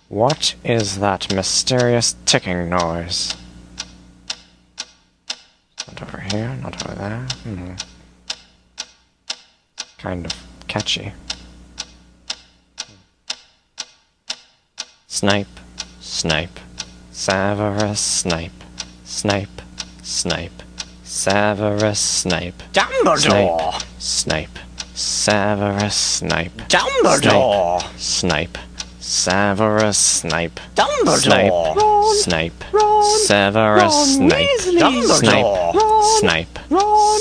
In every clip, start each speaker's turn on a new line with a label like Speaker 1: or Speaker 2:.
Speaker 1: What is that mysterious ticking noise? Not over here, not over there. Kind of catchy. Snipe, snipe, Severus Snape, Snape, Snape, Severus Snape,
Speaker 2: Dumbledore!
Speaker 1: Snape, Severus Snape,
Speaker 2: Dumbledore!
Speaker 1: Snape, Severus Snape,
Speaker 2: Dumbledore!
Speaker 1: Snape, Severus Snape,
Speaker 2: Dumbledore!
Speaker 1: Snape,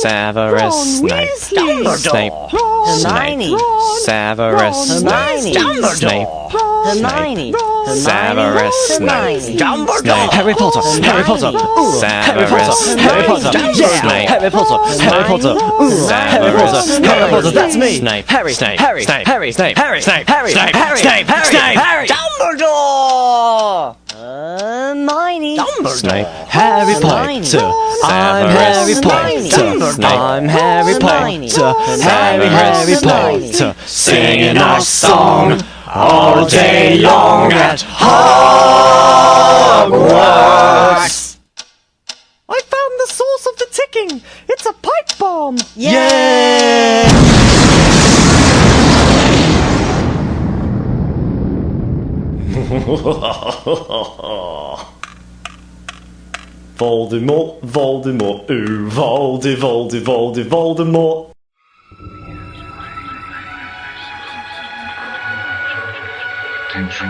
Speaker 1: Severus Snape, Snape,
Speaker 2: Hermione!
Speaker 1: Severus Snape, Snape,
Speaker 2: Hermione!
Speaker 1: Severus Snape,
Speaker 2: Dumbledore!
Speaker 1: Harry Potter, Harry Potter, Severus Snape,
Speaker 3: Harry Potter, Harry Potter, Harry Potter, Harry Potter, that's me.
Speaker 1: Snape,
Speaker 3: Harry,
Speaker 1: Snape,
Speaker 3: Harry,
Speaker 1: Snape,
Speaker 3: Harry,
Speaker 1: Snape,
Speaker 3: Harry,
Speaker 1: Snape,
Speaker 3: Harry,
Speaker 1: Snape,
Speaker 3: Harry,
Speaker 1: Snape,
Speaker 3: Harry,
Speaker 1: Harry,
Speaker 2: Dumbledore! Hermione!
Speaker 1: Snape,
Speaker 3: Harry Potter, I'm Harry Potter, I'm Harry Potter, Harry Potter,
Speaker 1: singing our song all day long at
Speaker 3: Hogwarts.
Speaker 4: I found the source of the ticking! It's a pipe bomb!
Speaker 3: Yay!
Speaker 4: Voldemort, Voldemort, ooh, Voldemort.
Speaker 5: Attention,